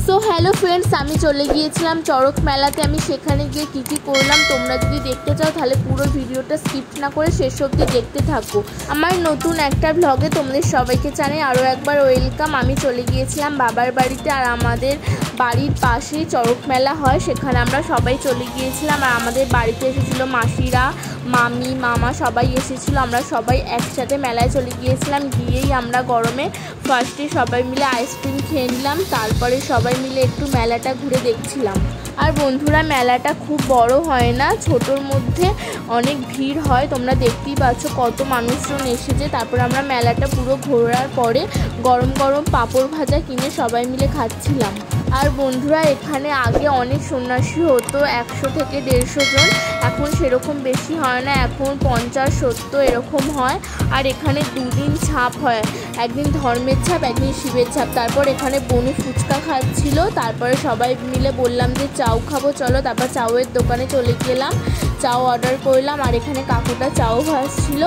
So hello friends, আমি চলে গিয়েছিলাম চড়ক মেলাতে। আমি সেখানে গিয়ে কী কী করলাম তোমরা যদি দেখতে চাও তাহলে পুরো ভিডিওটা স্কিপ না করে শেষ অবধি দেখতে থাকো। আমার নতুন একটা ব্লগে তোমাদের সবাইকে জানাই আরও একবার ওয়েলকাম। আমি চলে গিয়েছিলাম বাবার বাড়িতে, আর আমাদের বাড়ির পাশেই চড়ক মেলা হয়, সেখানে আমরা সবাই চলে গিয়েছিলাম। আর আমাদের বাড়িতে এসেছিলো মাসিরা, মামি, মামা সবাই এসেছিলো। আমরা সবাই একসাথে মেলায় চলে গিয়েছিলাম। গিয়েই আমরা গরমে ফার্স্টে সবাই মিলে আইসক্রিম খেয়ে নিলাম, তারপরে সবাই মিলে একটু মেলাটা ঘুরে দেখছিলাম। আর বন্ধুরা, মেলাটা খুব বড় হয় না, ছোটোর মধ্যে অনেক ভিড় হয়, তোমরা দেখতেই পাচ্ছ কত মানুষজন এসেছে। তারপর আমরা মেলাটা পুরো ঘোরার পরে গরম গরম পাঁপড় ভাজা কিনে সবাই মিলে খাচ্ছিলাম। আর বন্ধুরা, এখানে আগে অনেক সন্ন্যাসী হতো, 100 থেকে 150 জন। এখন সেরকম বেশি হয় না, এখন 50-70 এরকম হয়। আর এখানে 2 দিন ছাপ হয়, একদিন ধর্মের ছাপ, একদিন শিবের ছাপ। তারপর এখানে বনু ফুচকা খাচ্ছিল, তারপরে সবাই মিলে বললাম যে চাউ খাবো চলো। তারপর চাউয়ের দোকানে চলে গেলাম, চাউ অর্ডার করলাম। আর এখানে কাকুটা চাউ ভাজছিল,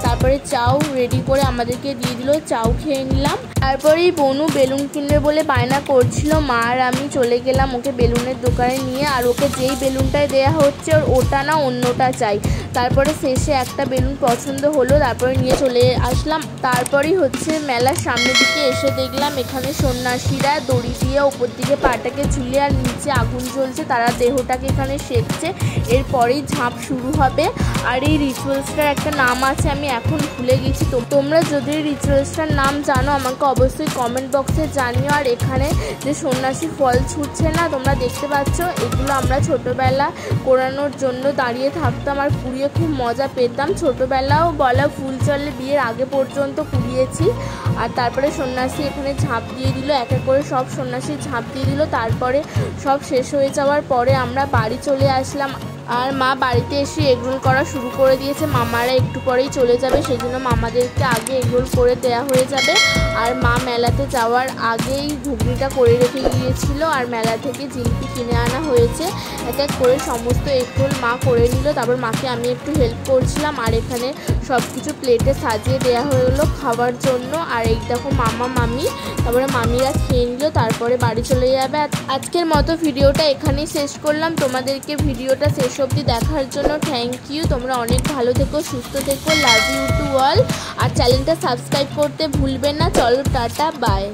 তারপরে চাউ রেডি করে আমাদেরকে দিয়ে দিল, চাউ খেয়ে নিলাম। তারপরেই বনু বেলুন কিনবে বলে বায়না করছিল, মা আর আমি চলে গেলাম ওকে বেলুনের দোকানে নিয়ে। আর ওকে যেই বেলুনটায় দেওয়া হচ্ছে ওটা না অন্যটা চাই। তারপরে শেষে একটা বেলুন পছন্দ হলো, তারপরে নিয়ে চলে আসলাম। তারপরেই হচ্ছে মেলার সামনের দিকে এসে দেখলাম এখানে সন্ন্যাসীরা দড়ি দিয়ে ওপর দিকে পাটাকে ঝুলিয়ে আর নিচে আগুন জ্বলছে, তারা দেহটাকে এখানে সেঁকছে। এরপরেই ঝাঁপ শুরু হবে। আর এই রিচুয়ালসটার একটা নাম আছে, আমি এখন ভুলে গেছি। তো তোমরা যদি রিচুয়ালসটার নাম জানো আমাকে অবশ্যই কমেন্ট বক্সে জানিও। আর এখানে যে সন্ন্যাসী ফল ছুটছে না তোমরা দেখতে পাচ্ছ, এগুলো আমরা ছোটোবেলা কোরানোর জন্য দাঁড়িয়ে থাকতাম আর কুড়িয়ে খুব মজা পেতাম। ছোটোবেলাও বলা ফুল চলে, বিয়ের আগে পর্যন্ত কুড়িয়েছি। আর তারপরে সন্ন্যাসী এখানে ঝাঁপ দিয়ে দিল, এক এক করে সব সন্ন্যাসী ঝাঁপ দিয়ে দিল। তারপরে সব শেষ হয়ে যাওয়ার পরে আমরা বাড়ি চলে আসলাম। আর মা বাড়িতে এসে এগরোল করা শুরু করে দিয়েছে, মামারা একটু পরেই চলে যাবে, সেই জন্য মামাদেরকে আগে এগরোল করে দেওয়া হয়ে যাবে। আর মা মেলাতে যাওয়ার আগেই ঘুগনিটা করে রেখে গিয়েছিল, আর মেলা থেকে জিলিপি কিনে আনা হয়েছে। এক এক করে সমস্ত এগরোল মা করে নিল, তারপর মাকে আমি একটু হেল্প করছিলাম। আর এখানে সব কিছু প্লেটে সাজিয়ে দেওয়া হলো খাওয়ার জন্য। আর এই দেখো মামা, মামি, তারপরে মামিরা খেয়ে নিল, তারপরে বাড়ি চলে যাবে। আজকের মতো ভিডিওটা এখানেই শেষ করলাম। তোমাদেরকে ভিডিওটা শেষ অবধি দেখার জন্য থ্যাংক ইউ। তোমরা অনেক ভালো থেকো, সুস্থ থেকো, লাভ ইউ টু অল। আর চ্যানেলটা সাবস্ক্রাইব করতে ভুলবেন না। চলো টাটা, বাই।